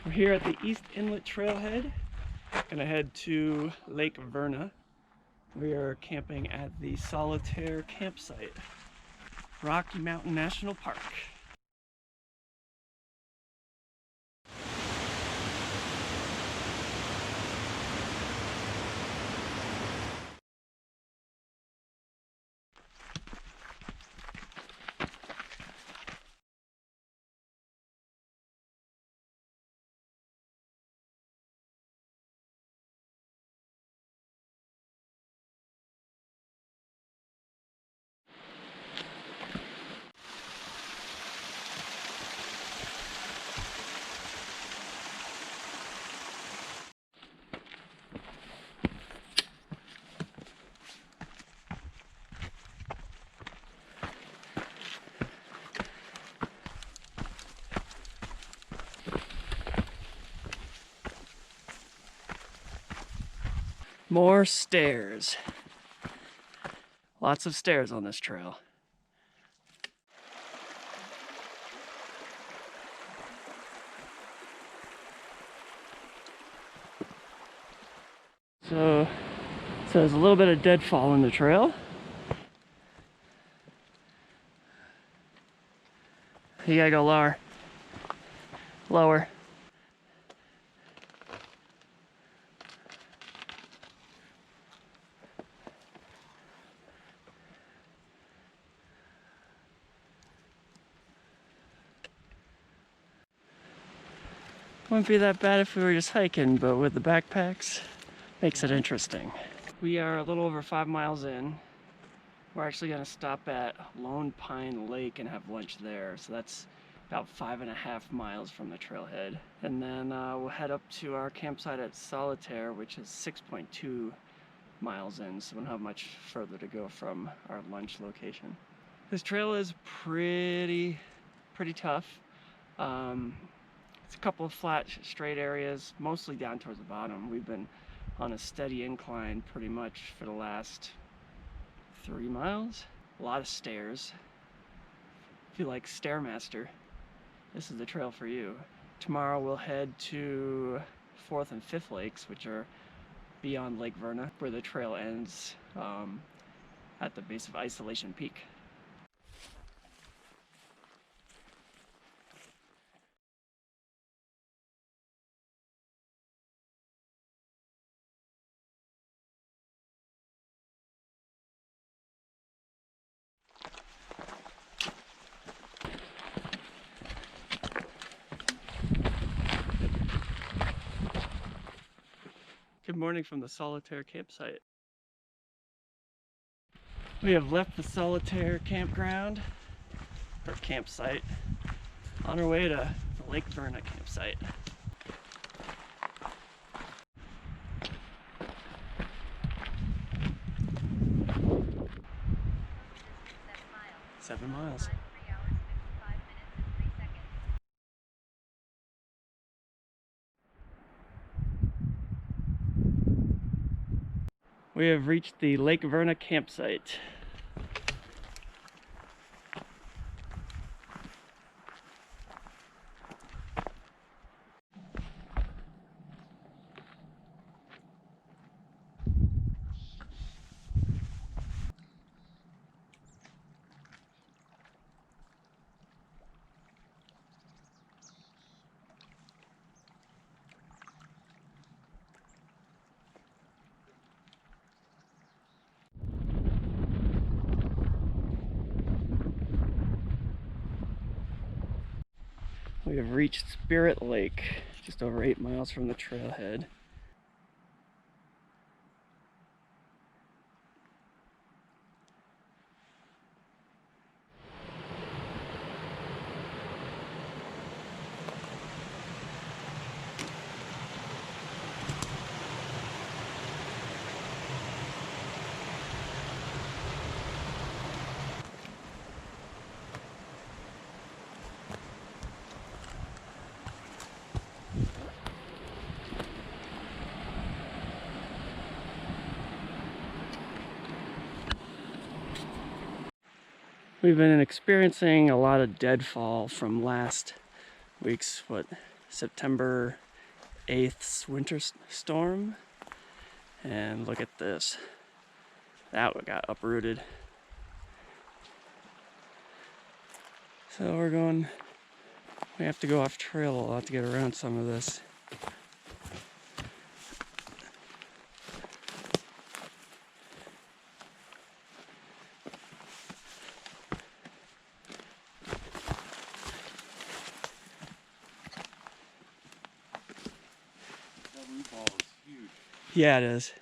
We're here at the East Inlet Trailhead. Gonna head to Lake Verna. We are camping at the Solitaire campsite, Rocky Mountain National Park. More stairs. Lots of stairs on this trail. So there's a little bit of deadfall in the trail. You gotta go lower. Lower. Wouldn't be that bad if we were just hiking, but with the backpacks, makes it interesting. We are a little over 5 miles in. We're actually gonna stop at Lone Pine Lake and have lunch there. So that's about 5.5 miles from the trailhead. And then we'll head up to our campsite at Solitaire, which is 6.2 miles in. So we don't have much further to go from our lunch location. This trail is pretty tough. It's a couple of flat, straight areas, mostly down towards the bottom. We've been on a steady incline pretty much for the last 3 miles. A lot of stairs. If you like Stairmaster, this is the trail for you. Tomorrow we'll head to 4th and 5th lakes, which are beyond Lake Verna, where the trail ends at the base of Isolation Peak. Good morning from the Solitaire campsite. We have left the Solitaire campground, or campsite, on our way to the Lake Verna campsite. Seven miles. We have reached the Lake Verna campsite. We have reached Spirit Lake, just over 8 miles from the trailhead. We've been experiencing a lot of deadfall from last week's, September 8th's winter storm. And look at this. That one got uprooted. So we have to go off trail a lot to get around some of this. That root ball is huge. Yeah, it is.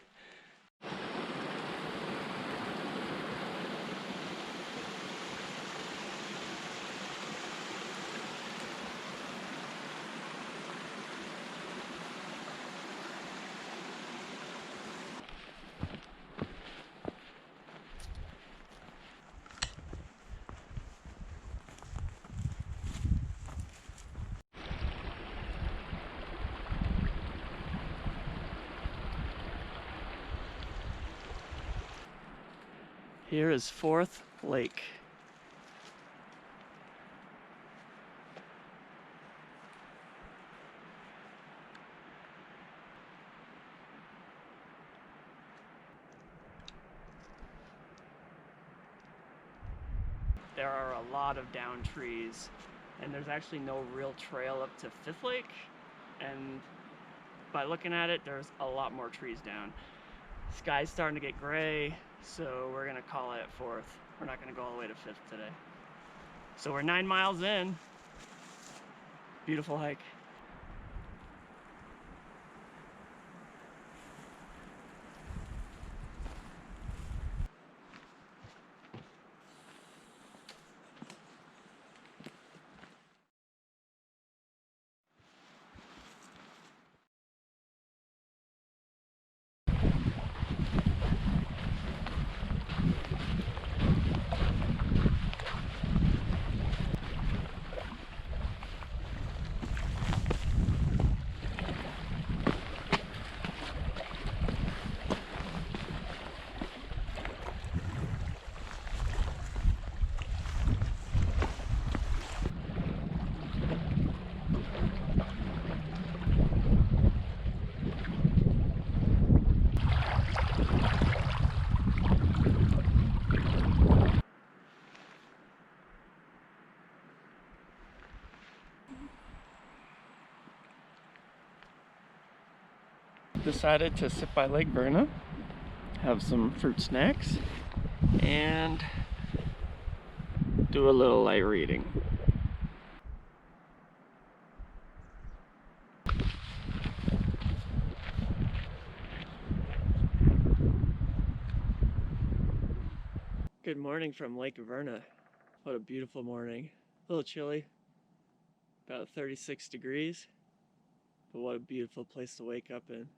Here is Fourth Lake. There are a lot of down trees, and there's actually no real trail up to Fifth Lake, and by looking at it, there's a lot more trees down. Sky's starting to get gray, so we're gonna call it Fourth. We're not gonna go all the way to Fifth today. So we're 9 miles in. Beautiful hike. Decided to sit by Lake Verna, have some fruit snacks, and do a little light reading. Good morning from Lake Verna. What a beautiful morning. A little chilly, about 36 degrees, but what a beautiful place to wake up in.